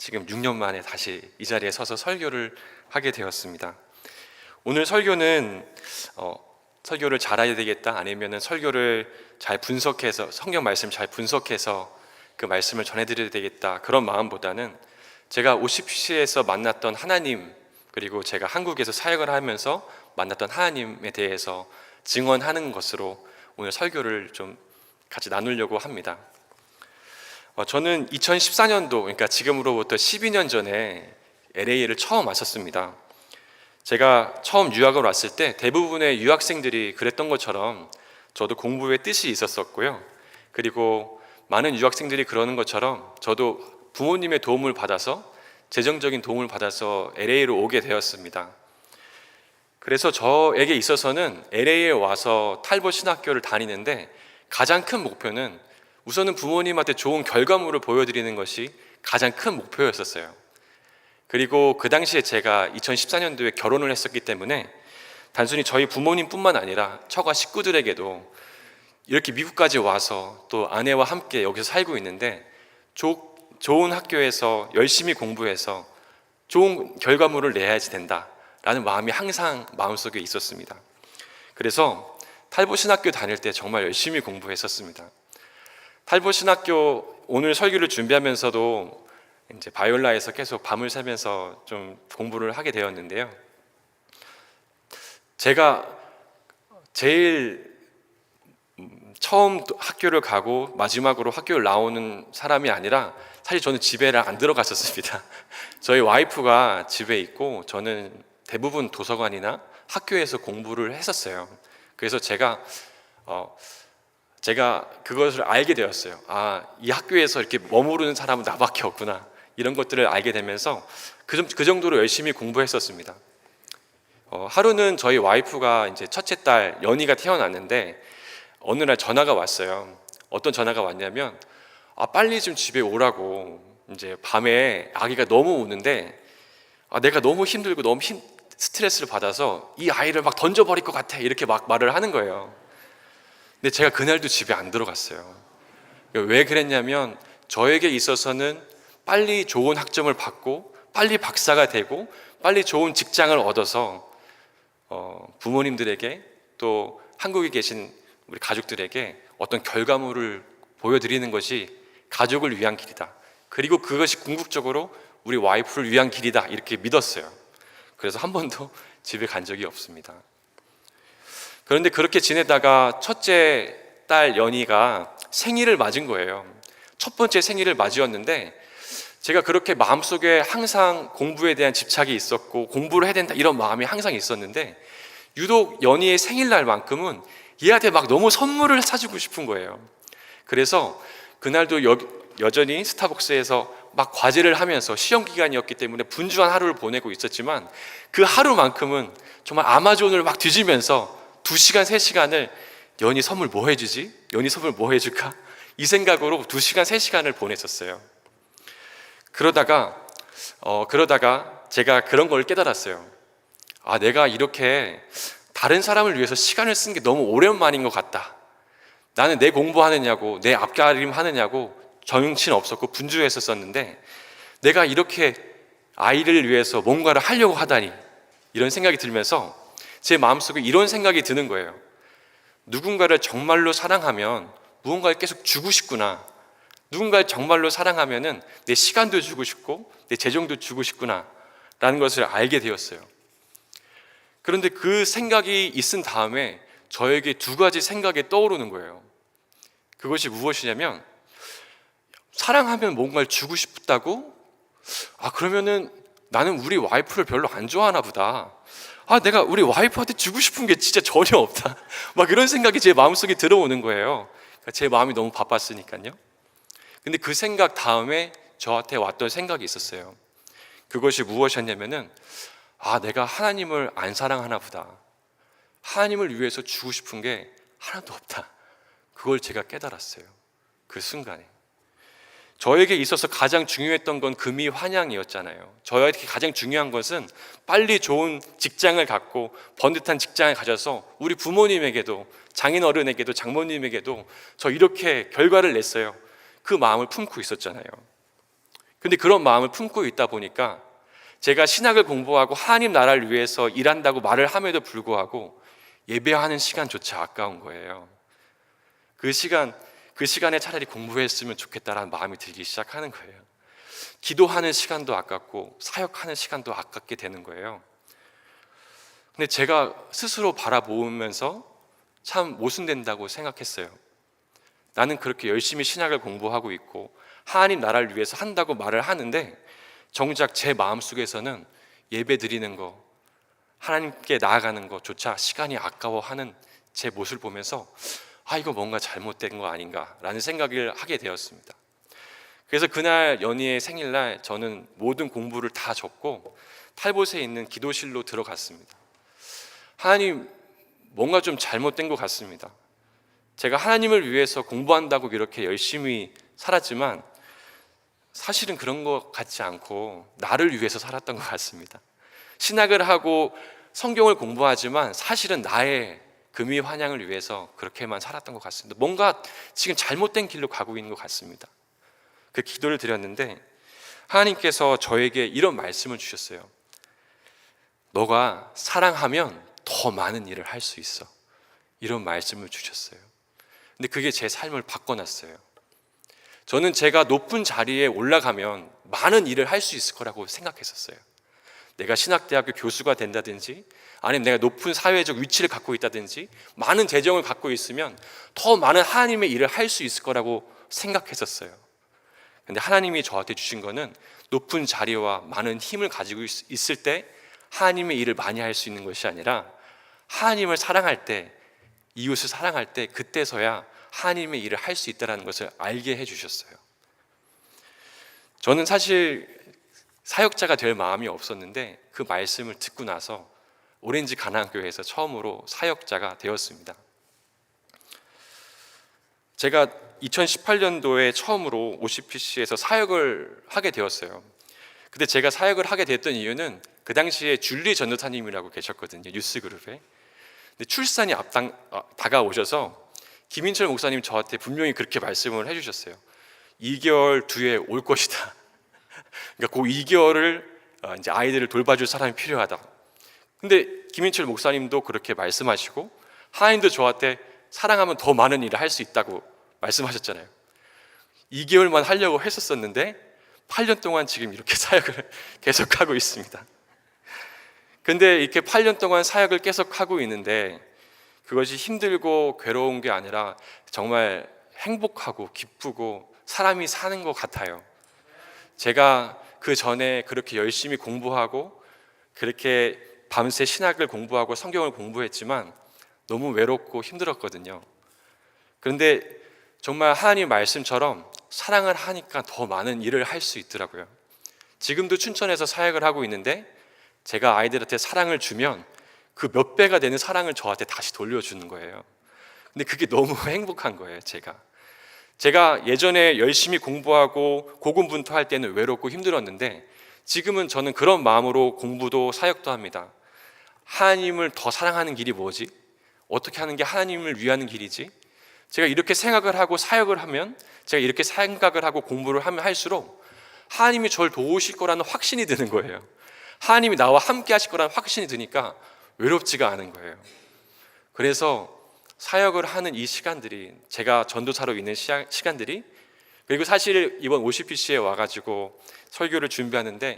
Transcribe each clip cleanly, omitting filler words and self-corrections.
지금 6년 만에 다시 이 자리에 서서 설교를 하게 되었습니다. 오늘 설교는 설교를 잘해야 되겠다, 아니면은 설교를 잘 분석해서 성경 말씀 잘 분석해서 그 말씀을 전해드려야 되겠다, 그런 마음보다는 제가 OCPC에서 만났던 하나님, 그리고 제가 한국에서 사역을 하면서 만났던 하나님에 대해서 증언하는 것으로 오늘 설교를 좀 같이 나누려고 합니다. 저는 2014년도, 그러니까 지금으로부터 12년 전에 LA를 처음 왔었습니다. 제가 처음 유학을 왔을 때 대부분의 유학생들이 그랬던 것처럼 저도 공부에 뜻이 있었었고요. 그리고 많은 유학생들이 그러는 것처럼 저도 부모님의 도움을 받아서, 재정적인 도움을 받아서 LA로 오게 되었습니다. 그래서 저에게 있어서는 LA에 와서 탈봇 신학교를 다니는데 가장 큰 목표는 우선은 부모님한테 좋은 결과물을 보여드리는 것이 가장 큰 목표였었어요. 그리고 그 당시에 제가 2014년도에 결혼을 했었기 때문에 단순히 저희 부모님뿐만 아니라 처가 식구들에게도 이렇게 미국까지 와서 또 아내와 함께 여기서 살고 있는데 좋은 학교에서 열심히 공부해서 좋은 결과물을 내야지 된다라는 마음이 항상 마음속에 있었습니다. 그래서 탈봇 신학교 다닐 때 정말 열심히 공부했었습니다. 탈봇 신학교 오늘 설교를 준비하면서도 이제 바이올라에서 계속 밤을 새면서 좀 공부를 하게 되었는데요. 제가 제일 처음 학교를 가고 마지막으로 학교를 나오는 사람이 아니라 사실 저는 집에 안 들어갔었습니다. 저희 와이프가 집에 있고 저는 대부분 도서관이나 학교에서 공부를 했었어요. 그래서 제가 그것을 알게 되었어요. 이 학교에서 이렇게 머무르는 사람은 나밖에 없구나, 이런 것들을 알게 되면서 그 정도로 열심히 공부했었습니다. 하루는 저희 와이프가 이제 첫째 딸 연희가 태어났는데 어느 날 전화가 왔어요. 어떤 전화가 왔냐면 빨리 좀 집에 오라고, 이제 밤에 아기가 너무 우는데 내가 너무 힘들고 너무 스트레스를 받아서 이 아이를 막 던져버릴 것 같아, 이렇게 막 말을 하는 거예요. 근데 제가 그날도 집에 안 들어갔어요. 왜 그랬냐면 저에게 있어서는 빨리 좋은 학점을 받고 빨리 박사가 되고 빨리 좋은 직장을 얻어서 부모님들에게 또 한국에 계신 우리 가족들에게 어떤 결과물을 보여드리는 것이 가족을 위한 길이다, 그리고 그것이 궁극적으로 우리 와이프를 위한 길이다, 이렇게 믿었어요. 그래서 한 번도 집에 간 적이 없습니다. 그런데 그렇게 지내다가 첫째 딸 연희가 생일을 맞은 거예요. 첫 번째 생일을 맞이었는데 제가 그렇게 마음속에 항상 공부에 대한 집착이 있었고 공부를 해야 된다, 이런 마음이 항상 있었는데 유독 연희의 생일날만큼은 얘한테 막 너무 선물을 사주고 싶은 거예요. 그래서 그날도 여전히 스타벅스에서 막 과제를 하면서 시험 기간이었기 때문에 분주한 하루를 보내고 있었지만 그 하루만큼은 정말 아마존을 막 뒤지면서 2시간, 3시간을 연희 선물 뭐 해주지? 연희 선물 뭐 해줄까? 이 생각으로 2시간, 3시간을 보냈었어요. 그러다가 제가 그런 걸 깨달았어요. 내가 이렇게 다른 사람을 위해서 시간을 쓴 게 너무 오랜만인 것 같다. 나는 내 공부하느냐고, 내 앞가림 하느냐고 정신 없었고 분주했었는데 내가 이렇게 아이를 위해서 뭔가를 하려고 하다니, 이런 생각이 들면서 제 마음속에 이런 생각이 드는 거예요. 누군가를 정말로 사랑하면 무언가를 계속 주고 싶구나. 누군가를 정말로 사랑하면은 내 시간도 주고 싶고 내 재정도 주고 싶구나 라는 것을 알게 되었어요. 그런데 그 생각이 있은 다음에 저에게 2가지 생각이 떠오르는 거예요. 그것이 무엇이냐면, 사랑하면 뭔가를 주고 싶다고? 그러면은 나는 우리 와이프를 별로 안 좋아하나 보다. 내가 우리 와이프한테 주고 싶은 게 진짜 전혀 없다. 막 이런 생각이 제 마음속에 들어오는 거예요. 제 마음이 너무 바빴으니까요. 근데 그 생각 다음에 저한테 왔던 생각이 있었어요. 그것이 무엇이었냐면은 내가 하나님을 안 사랑하나 보다. 하나님을 위해서 주고 싶은 게 하나도 없다. 그걸 제가 깨달았어요. 그 순간에. 저에게 있어서 가장 중요했던 건 금이 환향이었잖아요. 저에게 가장 중요한 것은 빨리 좋은 직장을 갖고 번듯한 직장을 가져서 우리 부모님에게도, 장인어른에게도, 장모님에게도 저 이렇게 결과를 냈어요, 그 마음을 품고 있었잖아요. 근데 그런 마음을 품고 있다 보니까 제가 신학을 공부하고 하나님 나라를 위해서 일한다고 말을 함에도 불구하고 예배하는 시간조차 아까운 거예요. 그 시간에 차라리 공부했으면 좋겠다라는 마음이 들기 시작하는 거예요. 기도하는 시간도 아깝고 사역하는 시간도 아깝게 되는 거예요. 근데 제가 스스로 바라보면서 참 모순된다고 생각했어요. 나는 그렇게 열심히 신학을 공부하고 있고 하나님 나라를 위해서 한다고 말을 하는데 정작 제 마음속에서는 예배 드리는 거, 하나님께 나아가는 것조차 시간이 아까워하는 제 모습을 보면서 이거 뭔가 잘못된 거 아닌가라는 생각을 하게 되었습니다. 그래서 그날 연희의 생일날 저는 모든 공부를 다 접고 탈봇에 있는 기도실로 들어갔습니다. 하나님, 뭔가 좀 잘못된 것 같습니다. 제가 하나님을 위해서 공부한다고 이렇게 열심히 살았지만 사실은 그런 것 같지 않고 나를 위해서 살았던 것 같습니다. 신학을 하고 성경을 공부하지만 사실은 나의 금이 환향을 위해서 그렇게만 살았던 것 같습니다. 뭔가 지금 잘못된 길로 가고 있는 것 같습니다. 그 기도를 드렸는데 하나님께서 저에게 이런 말씀을 주셨어요. 너가 사랑하면 더 많은 일을 할 수 있어. 이런 말씀을 주셨어요. 근데 그게 제 삶을 바꿔놨어요. 저는 제가 높은 자리에 올라가면 많은 일을 할 수 있을 거라고 생각했었어요. 내가 신학대학교 교수가 된다든지 아니면 내가 높은 사회적 위치를 갖고 있다든지 많은 재정을 갖고 있으면 더 많은 하나님의 일을 할 수 있을 거라고 생각했었어요. 근데 하나님이 저한테 주신 거는 높은 자리와 많은 힘을 가지고 있을 때 하나님의 일을 많이 할 수 있는 것이 아니라 하나님을 사랑할 때, 이웃을 사랑할 때 그때서야 하나님의 일을 할 수 있다는 것을 알게 해주셨어요. 저는 사실 사역자가 될 마음이 없었는데 그 말씀을 듣고 나서 오렌지 가나안교회에서 처음으로 사역자가 되었습니다. 제가 2018년도에 처음으로 OCPC에서 사역을 하게 되었어요. 근데 제가 사역을 하게 됐던 이유는 그 당시에 줄리 전도사님이라고 계셨거든요, 뉴스그룹에. 근데 출산이 다가오셔서 김인철 목사님 저한테 분명히 그렇게 말씀을 해주셨어요. 2개월 뒤에 올 것이다. 그러니까 그 2개월을 이제 아이들을 돌봐줄 사람이 필요하다. 근데 김인철 목사님도 그렇게 말씀하시고 하나님도 저한테 사랑하면 더 많은 일을 할 수 있다고 말씀하셨잖아요. 2개월만 하려고 했었는데 8년 동안 지금 이렇게 사역을 계속하고 있습니다. 근데 이렇게 8년 동안 사역을 계속하고 있는데 그것이 힘들고 괴로운 게 아니라 정말 행복하고 기쁘고 사람이 사는 것 같아요. 제가 그 전에 그렇게 열심히 공부하고 그렇게 밤새 신학을 공부하고 성경을 공부했지만 너무 외롭고 힘들었거든요. 그런데 정말 하나님 말씀처럼 사랑을 하니까 더 많은 일을 할 수 있더라고요. 지금도 춘천에서 사역을 하고 있는데 제가 아이들한테 사랑을 주면 그 몇 배가 되는 사랑을 저한테 다시 돌려주는 거예요. 근데 그게 너무 행복한 거예요. 제가 예전에 열심히 공부하고 고군분투할 때는 외롭고 힘들었는데 지금은 저는 그런 마음으로 공부도 사역도 합니다. 하나님을 더 사랑하는 길이 뭐지? 어떻게 하는 게 하나님을 위하는 길이지? 제가 이렇게 생각을 하고 사역을 하면, 제가 이렇게 생각을 하고 공부를 하면 할수록 하나님이 저를 도우실 거라는 확신이 드는 거예요. 하나님이 나와 함께 하실 거라는 확신이 드니까 외롭지가 않은 거예요. 그래서 사역을 하는 이 시간들이, 제가 전도사로 있는 시간들이, 그리고 사실 이번 OCPC에 와가지고 설교를 준비하는데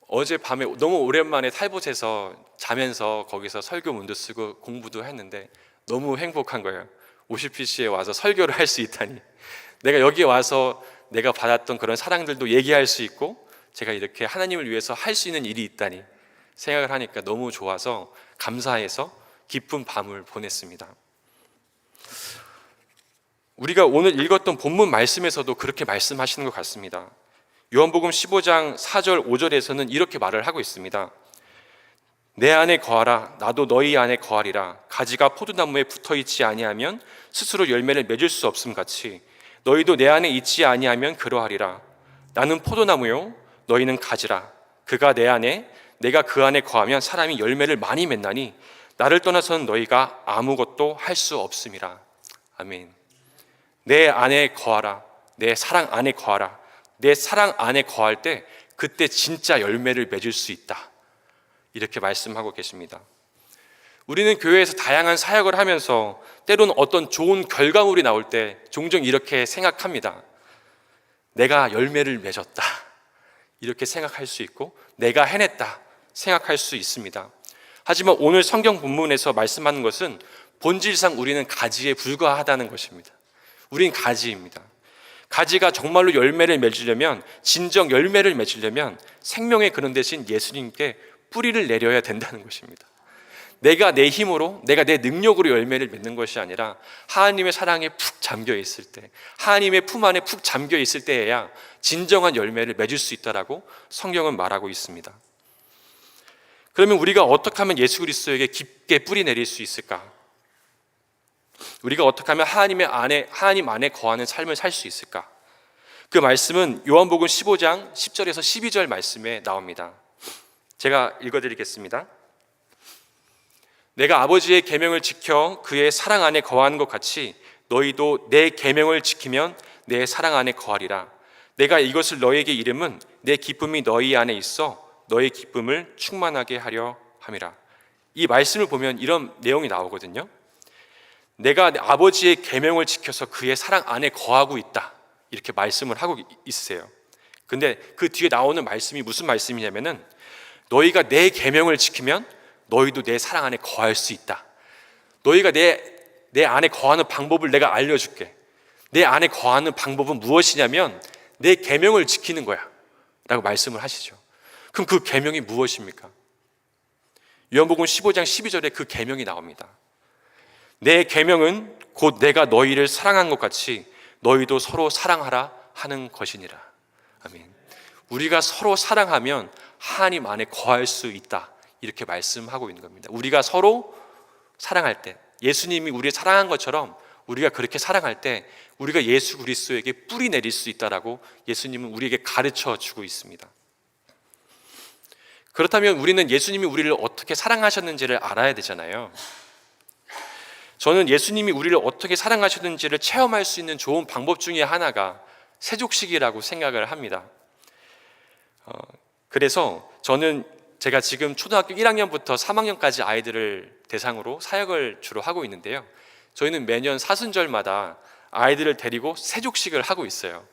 어젯밤에 너무 오랜만에 탈봇에서 자면서 거기서 설교문도 쓰고 공부도 했는데 너무 행복한 거예요. OCPC에 와서 설교를 할 수 있다니, 내가 여기 와서 내가 받았던 그런 사랑들도 얘기할 수 있고 제가 이렇게 하나님을 위해서 할 수 있는 일이 있다니 생각을 하니까 너무 좋아서 감사해서 기쁜 밤을 보냈습니다. 우리가 오늘 읽었던 본문 말씀에서도 그렇게 말씀하시는 것 같습니다. 요한복음 15장 4절 5절에서는 이렇게 말을 하고 있습니다. 내 안에 거하라, 나도 너희 안에 거하리라. 가지가 포도나무에 붙어있지 아니하면 스스로 열매를 맺을 수 없음 같이 너희도 내 안에 있지 아니하면 그러하리라. 나는 포도나무요 너희는 가지라. 그가 내 안에, 내가 그 안에 거하면 사람이 열매를 많이 맺나니 나를 떠나서는 너희가 아무것도 할 수 없음이라. 아멘. 내 안에 거하라, 내 사랑 안에 거하라. 내 사랑 안에 거할 때 그때 진짜 열매를 맺을 수 있다. 이렇게 말씀하고 계십니다. 우리는 교회에서 다양한 사역을 하면서 때로는 어떤 좋은 결과물이 나올 때 종종 이렇게 생각합니다. 내가 열매를 맺었다. 이렇게 생각할 수 있고 내가 해냈다 생각할 수 있습니다. 하지만 오늘 성경 본문에서 말씀하는 것은 본질상 우리는 가지에 불과하다는 것입니다. 우린 가지입니다. 가지가 정말로 열매를 맺으려면, 진정 열매를 맺으려면 생명의 근원 대신 예수님께 뿌리를 내려야 된다는 것입니다. 내가 내 힘으로, 내가 내 능력으로 열매를 맺는 것이 아니라 하나님의 사랑에 푹 잠겨 있을 때, 하나님의 품 안에 푹 잠겨 있을 때에야 진정한 열매를 맺을 수 있다라고 성경은 말하고 있습니다. 그러면 우리가 어떻게 하면 예수 그리스도에게 깊게 뿌리 내릴 수 있을까? 우리가 어떻게 하면 하나님 안에 거하는 삶을 살 수 있을까? 그 말씀은 요한복음 15장 10절에서 12절 말씀에 나옵니다. 제가 읽어드리겠습니다. 내가 아버지의 계명을 지켜 그의 사랑 안에 거하는 것 같이 너희도 내 계명을 지키면 내 사랑 안에 거하리라. 내가 이것을 너희에게 이름은 내 기쁨이 너희 안에 있어 너희 기쁨을 충만하게 하려 함이라. 이 말씀을 보면 이런 내용이 나오거든요. 내가 아버지의 계명을 지켜서 그의 사랑 안에 거하고 있다. 이렇게 말씀을 하고 있으세요. 근데 그 뒤에 나오는 말씀이 무슨 말씀이냐면은 너희가 내 계명을 지키면 너희도 내 사랑 안에 거할 수 있다. 너희가 내 안에 거하는 방법을 내가 알려줄게. 내 안에 거하는 방법은 무엇이냐면 내 계명을 지키는 거야 라고 말씀을 하시죠. 그럼 그 계명이 무엇입니까? 요한복음 15장 12절에 그 계명이 나옵니다. 내 계명은 곧 내가 너희를 사랑한 것 같이 너희도 서로 사랑하라 하는 것이니라. 아멘. 우리가 서로 사랑하면 하나님 안에 거할 수 있다. 이렇게 말씀하고 있는 겁니다. 우리가 서로 사랑할 때, 예수님이 우리를 사랑한 것처럼 우리가 그렇게 사랑할 때 우리가 예수 그리스도에게 뿌리 내릴 수 있다라고 예수님은 우리에게 가르쳐 주고 있습니다. 그렇다면 우리는 예수님이 우리를 어떻게 사랑하셨는지를 알아야 되잖아요. 저는 예수님이 우리를 어떻게 사랑하셨는지를 체험할 수 있는 좋은 방법 중에 하나가 세족식이라고 생각을 합니다. 그래서 제가 지금 초등학교 1학년부터 3학년까지 아이들을 대상으로 사역을 주로 하고 있는데요. 저희는 매년 사순절마다 아이들을 데리고 세족식을 하고 있어요.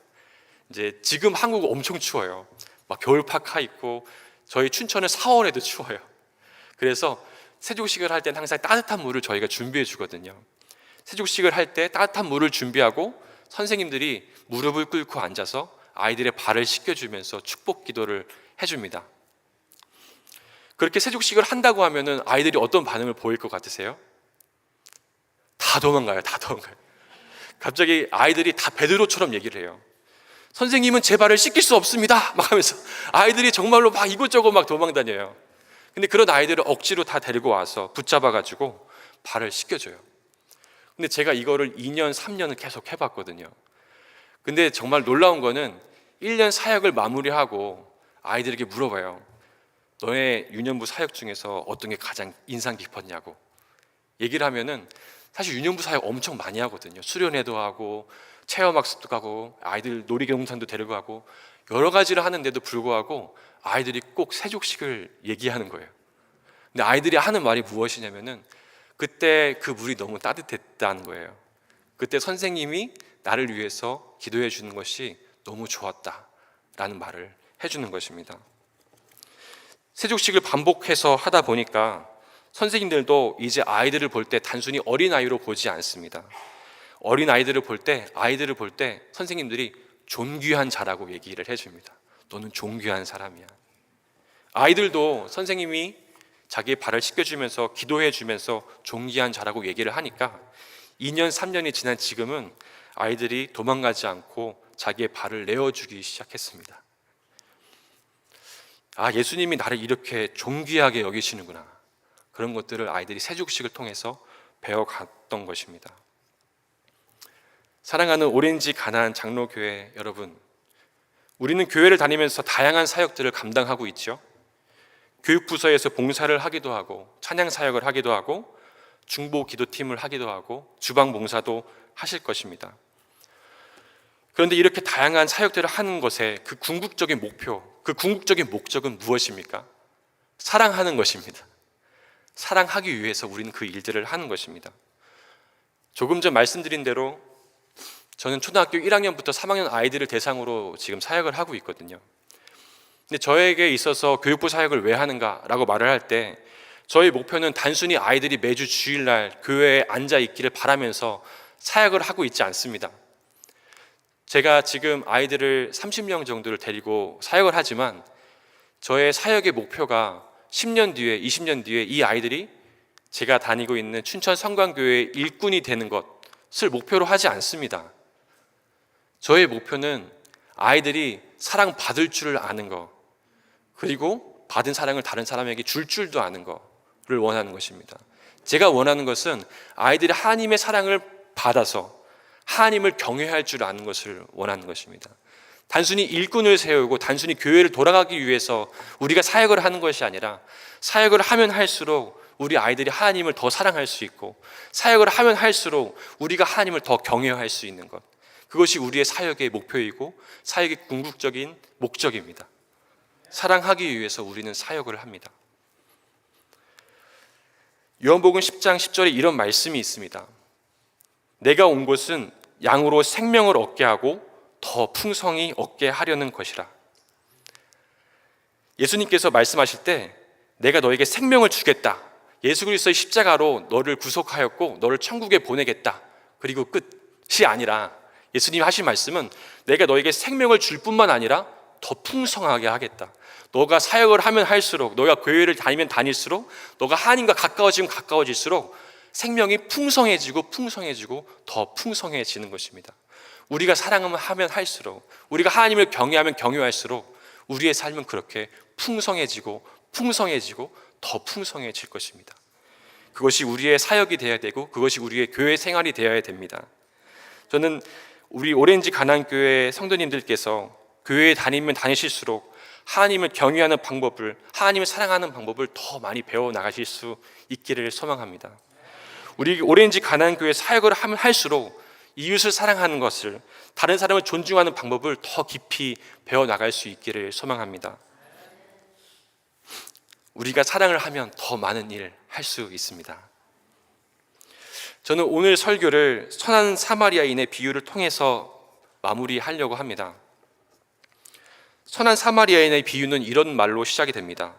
이제 지금 한국은 엄청 추워요. 막 겨울 파카 입고 저희 춘천은 4월에도 추워요. 그래서 세족식을 할 때는 항상 따뜻한 물을 저희가 준비해 주거든요. 세족식을 할 때 따뜻한 물을 준비하고 선생님들이 무릎을 꿇고 앉아서 아이들의 발을 씻겨주면서 축복 기도를 해줍니다. 그렇게 세족식을 한다고 하면은 아이들이 어떤 반응을 보일 것 같으세요? 다 도망가요. 갑자기 아이들이 다 베드로처럼 얘기를 해요. 선생님은 제 발을 씻길 수 없습니다. 막 하면서 아이들이 정말로 막 이곳저곳 막 도망다녀요. 근데 그런 아이들을 억지로 다 데리고 와서 붙잡아가지고 발을 씻겨줘요. 근데 제가 이거를 2년, 3년을 계속 해봤거든요. 근데 정말 놀라운 거는 1년 사역을 마무리하고 아이들에게 물어봐요. 너의 유년부 사역 중에서 어떤 게 가장 인상 깊었냐고 얘기를 하면은 사실 유년부 사역 엄청 많이 하거든요. 수련회도 하고 체험학습도 가고 아이들 놀이동산도 데리고 가고 여러 가지를 하는데도 불구하고 아이들이 꼭 세족식을 얘기하는 거예요. 근데 아이들이 하는 말이 무엇이냐면은 그때 그 물이 너무 따뜻했다는 거예요. 그때 선생님이 나를 위해서 기도해 주는 것이 너무 좋았다라는 말을 해주는 것입니다. 세족식을 반복해서 하다 보니까 선생님들도 이제 아이들을 볼 때 단순히 어린아이로 보지 않습니다. 어린아이들을 볼 때, 아이들을 볼 때 선생님들이 존귀한 자라고 얘기를 해줍니다. 너는 존귀한 사람이야. 아이들도 선생님이 자기의 발을 씻겨주면서 기도해주면서 존귀한 자라고 얘기를 하니까 2년, 3년이 지난 지금은 아이들이 도망가지 않고 자기의 발을 내어주기 시작했습니다. 아, 예수님이 나를 이렇게 존귀하게 여기시는구나. 그런 것들을 아이들이 세족식을 통해서 배워갔던 것입니다. 사랑하는 오렌지 가나안 장로교회 여러분, 우리는 교회를 다니면서 다양한 사역들을 감당하고 있죠. 교육부서에서 봉사를 하기도 하고 찬양 사역을 하기도 하고 중보 기도팀을 하기도 하고 주방 봉사도 하실 것입니다. 그런데 이렇게 다양한 사역들을 하는 것에 그 궁극적인 목표, 그 궁극적인 목적은 무엇입니까? 사랑하는 것입니다. 사랑하기 위해서 우리는 그 일들을 하는 것입니다. 조금 전 말씀드린 대로 저는 초등학교 1학년부터 3학년 아이들을 대상으로 지금 사역을 하고 있거든요. 근데 저에게 있어서 교육부 사역을 왜 하는가라고 말을 할 때 저의 목표는 단순히 아이들이 매주 주일날 교회에 앉아 있기를 바라면서 사역을 하고 있지 않습니다. 제가 지금 아이들을 30명 정도를 데리고 사역을 하지만 저의 사역의 목표가 10년 뒤에, 20년 뒤에 이 아이들이 제가 다니고 있는 춘천 성광교회의 일꾼이 되는 것을 목표로 하지 않습니다. 저의 목표는 아이들이 사랑받을 줄을 아는 것, 그리고 받은 사랑을 다른 사람에게 줄 줄도 아는 것을 원하는 것입니다. 제가 원하는 것은 아이들이 하나님의 사랑을 받아서 하나님을 경외할 줄 아는 것을 원하는 것입니다. 단순히 일꾼을 세우고 단순히 교회를 돌아가기 위해서 우리가 사역을 하는 것이 아니라 사역을 하면 할수록 우리 아이들이 하나님을 더 사랑할 수 있고 사역을 하면 할수록 우리가 하나님을 더 경외할 수 있는 것, 그것이 우리의 사역의 목표이고 사역의 궁극적인 목적입니다. 사랑하기 위해서 우리는 사역을 합니다. 요한복음 10장 10절에 이런 말씀이 있습니다. 내가 온 것은 양으로 생명을 얻게 하고 더 풍성히 얻게 하려는 것이라. 예수님께서 말씀하실 때 내가 너에게 생명을 주겠다, 예수 그리스도의 십자가로 너를 구속하였고 너를 천국에 보내겠다, 그리고 끝이 아니라 예수님이 하신 말씀은 내가 너에게 생명을 줄 뿐만 아니라 더 풍성하게 하겠다. 너가 사역을 하면 할수록, 너가 교회를 다니면 다닐수록, 너가 하나님과 가까워지면 가까워질수록 생명이 풍성해지고 풍성해지고 더 풍성해지는 것입니다. 우리가 사랑하면 하면 할수록, 우리가 하나님을 경외하면 경외할수록 우리의 삶은 그렇게 풍성해지고 풍성해지고 더 풍성해질 것입니다. 그것이 우리의 사역이 되어야 되고 그것이 우리의 교회 생활이 되어야 됩니다. 저는 우리 오렌지 가난교회 성도님들께서 교회에 다니면 다니실수록 하나님을 경외하는 방법을, 하나님을 사랑하는 방법을 더 많이 배워나가실 수 있기를 소망합니다. 우리 오렌지 가난교회 사역을 하면 할수록 이웃을 사랑하는 것을, 다른 사람을 존중하는 방법을 더 깊이 배워나갈 수 있기를 소망합니다. 우리가 사랑을 하면 더 많은 일 할 수 있습니다. 저는 오늘 설교를 선한 사마리아인의 비유를 통해서 마무리하려고 합니다. 선한 사마리아인의 비유는 이런 말로 시작이 됩니다.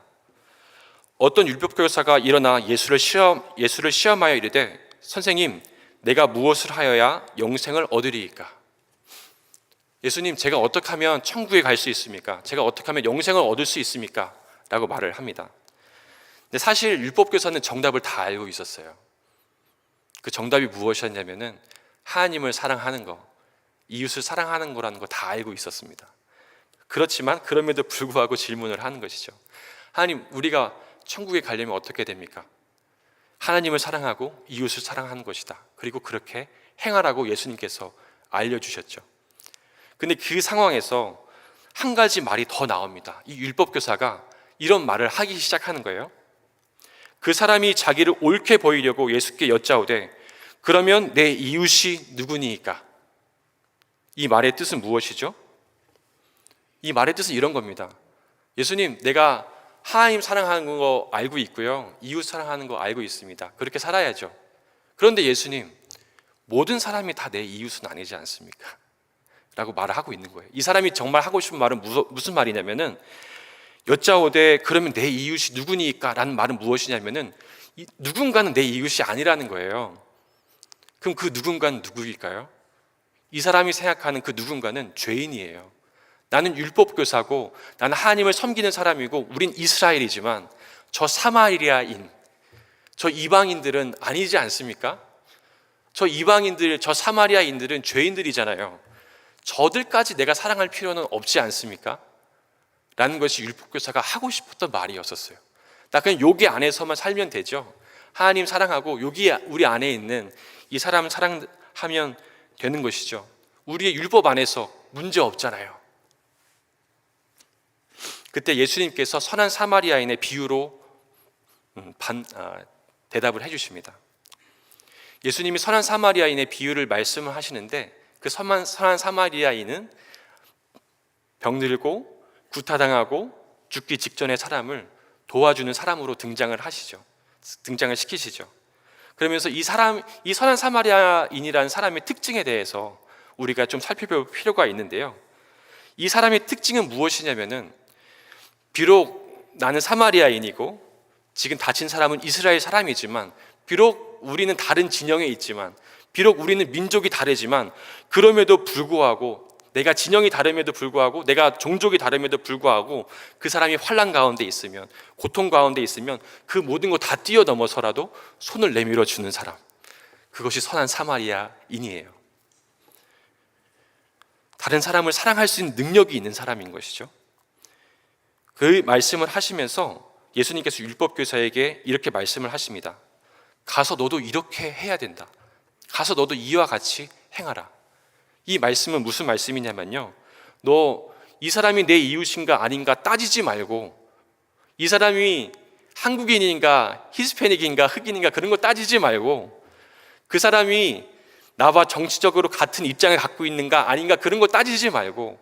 어떤 율법교사가 일어나 예수를 시험하여 이르되 선생님, 내가 무엇을 하여야 영생을 얻으리이까? 예수님, 제가 어떻게 하면 천국에 갈 수 있습니까? 제가 어떻게 하면 영생을 얻을 수 있습니까? 라고 말을 합니다. 근데 사실 율법교사는 정답을 다 알고 있었어요. 그 정답이 무엇이었냐면은 하나님을 사랑하는 거, 이웃을 사랑하는 거라는 거 다 알고 있었습니다. 그렇지만 그럼에도 불구하고 질문을 하는 것이죠. 하나님, 우리가 천국에 가려면 어떻게 됩니까? 하나님을 사랑하고 이웃을 사랑하는 것이다. 그리고 그렇게 행하라고 예수님께서 알려주셨죠. 근데 그 상황에서 한 가지 말이 더 나옵니다. 이 율법교사가 이런 말을 하기 시작하는 거예요. 그 사람이 자기를 옳게 보이려고 예수께 여짜오되 그러면 내 이웃이 누구니이까? 이 말의 뜻은 무엇이죠? 이 말의 뜻은 이런 겁니다. 예수님, 내가 하나님 사랑하는 거 알고 있고요, 이웃 사랑하는 거 알고 있습니다. 그렇게 살아야죠. 그런데 예수님, 모든 사람이 다 내 이웃은 아니지 않습니까? 라고 말을 하고 있는 거예요. 이 사람이 정말 하고 싶은 말은 무슨 말이냐면은 여짜오되 그러면 내 이웃이 누구니까? 라는 말은 무엇이냐면은 누군가는 내 이웃이 아니라는 거예요. 그럼 그 누군가는 누구일까요? 이 사람이 생각하는 그 누군가는 죄인이에요. 나는 율법교사고 나는 하나님을 섬기는 사람이고 우린 이스라엘이지만 저 사마리아인, 저 이방인들은 아니지 않습니까? 저 이방인들, 저 사마리아인들은 죄인들이잖아요. 저들까지 내가 사랑할 필요는 없지 않습니까? 라는 것이 율법교사가 하고 싶었던 말이었었어요. 나 그냥 여기 안에서만 살면 되죠. 하나님 사랑하고 여기 우리 안에 있는 이 사람 사랑하면 되는 것이죠. 우리의 율법 안에서 문제 없잖아요. 그때 예수님께서 선한 사마리아인의 비유로 대답을 해주십니다. 예수님이 선한 사마리아인의 비유를 말씀을 하시는데 그 선한 사마리아인은 병들고 구타당하고 죽기 직전의 사람을 도와주는 사람으로 등장을 시키시죠. 그러면서 이 선한 사마리아인이라는 사람의 특징에 대해서 우리가 좀 살펴볼 필요가 있는데요. 이 사람의 특징은 무엇이냐면은, 비록 나는 사마리아인이고 지금 다친 사람은 이스라엘 사람이지만, 비록 우리는 다른 진영에 있지만, 비록 우리는 민족이 다르지만, 그럼에도 불구하고, 내가 진영이 다름에도 불구하고, 내가 종족이 다름에도 불구하고, 그 사람이 환난 가운데 있으면, 고통 가운데 있으면 그 모든 거 다 뛰어넘어서라도 손을 내밀어 주는 사람, 그것이 선한 사마리아인이에요. 다른 사람을 사랑할 수 있는 능력이 있는 사람인 것이죠. 그 말씀을 하시면서 예수님께서 율법교사에게 이렇게 말씀을 하십니다. 가서 너도 이렇게 해야 된다. 가서 너도 이와 같이 행하라. 이 말씀은 무슨 말씀이냐면요, 너 이 사람이 내 이웃인가 아닌가 따지지 말고, 이 사람이 한국인인가 히스패닉인가 흑인인가 그런 거 따지지 말고, 그 사람이 나와 정치적으로 같은 입장을 갖고 있는가 아닌가 그런 거 따지지 말고,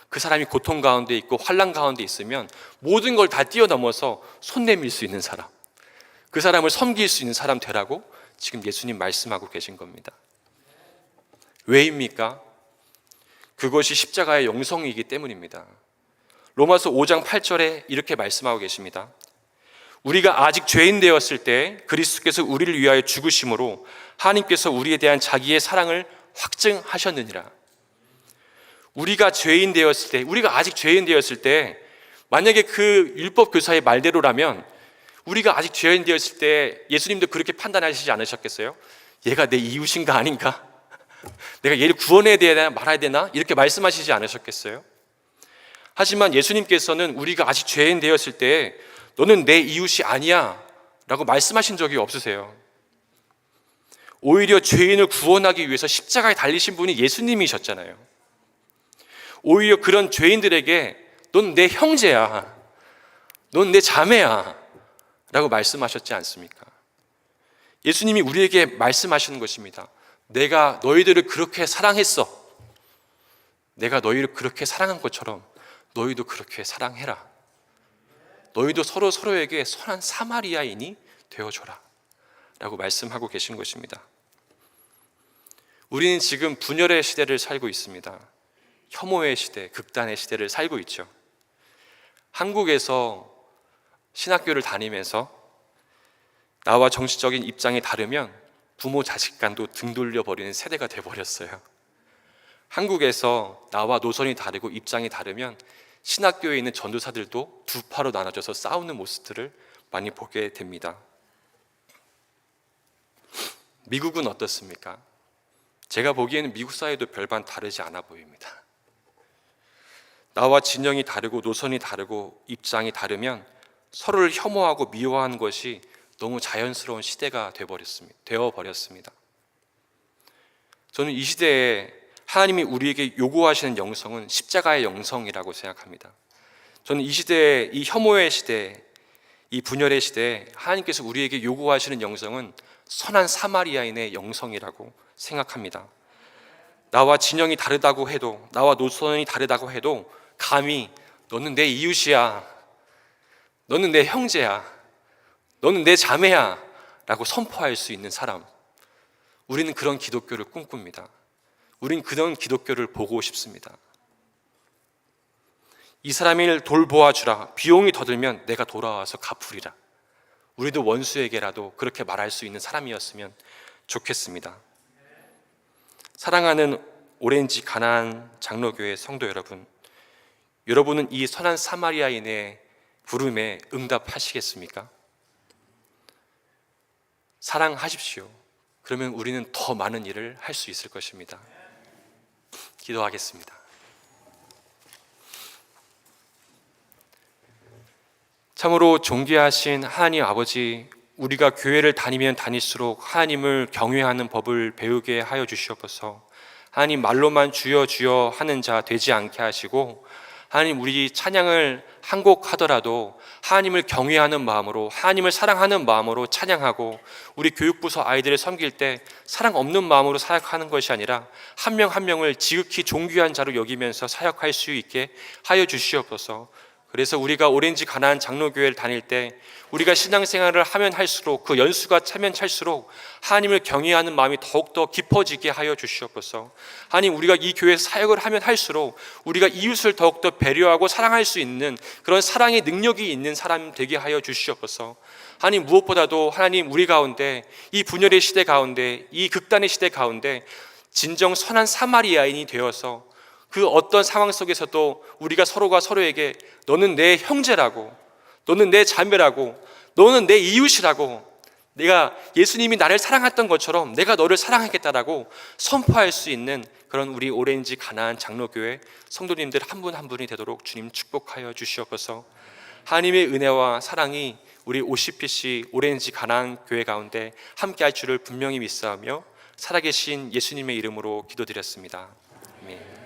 그 사람이 고통 가운데 있고 환난 가운데 있으면 모든 걸 다 뛰어넘어서 손 내밀 수 있는 사람, 그 사람을 섬길 수 있는 사람 되라고 지금 예수님 말씀하고 계신 겁니다. 왜입니까? 그것이 십자가의 영성이기 때문입니다. 로마서 5장 8절에 이렇게 말씀하고 계십니다. 우리가 아직 죄인 되었을 때 그리스도께서 우리를 위하여 죽으심으로 하나님께서 우리에 대한 자기의 사랑을 확증하셨느니라. 우리가 아직 죄인 되었을 때, 만약에 그 율법 교사의 말대로라면 우리가 아직 죄인 되었을 때 예수님도 그렇게 판단하시지 않으셨겠어요? 얘가 내 이웃인가 아닌가? 내가 얘를 구원해야 되나 말아야 되나? 이렇게 말씀하시지 않으셨겠어요? 하지만 예수님께서는 우리가 아직 죄인 되었을 때 너는 내 이웃이 아니야 라고 말씀하신 적이 없으세요. 오히려 죄인을 구원하기 위해서 십자가에 달리신 분이 예수님이셨잖아요. 오히려 그런 죄인들에게 넌 내 형제야, 넌 내 자매야 라고 말씀하셨지 않습니까? 예수님이 우리에게 말씀하시는 것입니다. 내가 너희들을 그렇게 사랑했어. 내가 너희를 그렇게 사랑한 것처럼 너희도 그렇게 사랑해라. 너희도 서로에게 선한 사마리아인이 되어줘라 라고 말씀하고 계신 것입니다. 우리는 지금 분열의 시대를 살고 있습니다. 혐오의 시대, 극단의 시대를 살고 있죠. 한국에서 신학교를 다니면서 나와 정치적인 입장이 다르면 부모 자식 간도 등 돌려버리는 세대가 돼버렸어요. 한국에서 나와 노선이 다르고 입장이 다르면 신학교에 있는 전도사들도 두 파로 나눠져서 싸우는 모습들을 많이 보게 됩니다. 미국은 어떻습니까? 제가 보기에는 미국 사회도 별반 다르지 않아 보입니다. 나와 진영이 다르고 노선이 다르고 입장이 다르면 서로를 혐오하고 미워하는 것이 너무 자연스러운 시대가 되어버렸습니다. 저는 이 시대에 하나님이 우리에게 요구하시는 영성은 십자가의 영성이라고 생각합니다. 저는 이 시대에, 이 혐오의 시대, 이 분열의 시대에 하나님께서 우리에게 요구하시는 영성은 선한 사마리아인의 영성이라고 생각합니다. 나와 진영이 다르다고 해도, 나와 노선이 다르다고 해도 감히 너는 내 이웃이야, 너는 내 형제야, 너는 내 자매야 라고 선포할 수 있는 사람, 우리는 그런 기독교를 꿈꿉니다. 우린 그런 기독교를 보고 싶습니다. 이 사람을 돌보아주라, 비용이 더 들면 내가 돌아와서 갚으리라. 우리도 원수에게라도 그렇게 말할 수 있는 사람이었으면 좋겠습니다. 사랑하는 오렌지 가나안 장로교회 성도 여러분, 여러분은 이 선한 사마리아인의 부름에 응답하시겠습니까? 사랑하십시오. 그러면 우리는 더 많은 일을 할 수 있을 것입니다. 기도하겠습니다. 참으로 존귀하신 하나님 아버지, 우리가 교회를 다니면 다닐수록 하나님을 경외하는 법을 배우게 하여 주시옵소서. 하나님, 말로만 주여 주여 하는 자 되지 않게 하시고 하나님, 우리 찬양을 한 곡 하더라도 하나님을 경외하는 마음으로, 하나님을 사랑하는 마음으로 찬양하고, 우리 교육부서 아이들을 섬길 때 사랑 없는 마음으로 사역하는 것이 아니라 한 명 한 명을 지극히 존귀한 자로 여기면서 사역할 수 있게 하여 주시옵소서. 그래서 우리가 오렌지 가나안 장로교회를 다닐 때 우리가 신앙생활을 하면 할수록, 그 연수가 차면 찰수록 하나님을 경외하는 마음이 더욱더 깊어지게 하여 주시옵소서. 하나님, 우리가 이 교회에서 사역을 하면 할수록 우리가 이웃을 더욱더 배려하고 사랑할 수 있는 그런 사랑의 능력이 있는 사람 되게 하여 주시옵소서. 하나님, 무엇보다도 하나님, 우리 가운데, 이 분열의 시대 가운데, 이 극단의 시대 가운데 진정 선한 사마리아인이 되어서 그 어떤 상황 속에서도 우리가 서로가 서로에게 너는 내 형제라고, 너는 내 자매라고, 너는 내 이웃이라고, 내가 예수님이 나를 사랑했던 것처럼 내가 너를 사랑하겠다라고 선포할 수 있는 그런 우리 오렌지 가나안 장로교회 성도님들 한 분 한 분이 되도록 주님 축복하여 주시옵소서. 하나님의 은혜와 사랑이 우리 OCPC 오렌지 가나안 교회 가운데 함께 할 줄을 분명히 믿사오며 살아계신 예수님의 이름으로 기도드렸습니다. 아멘.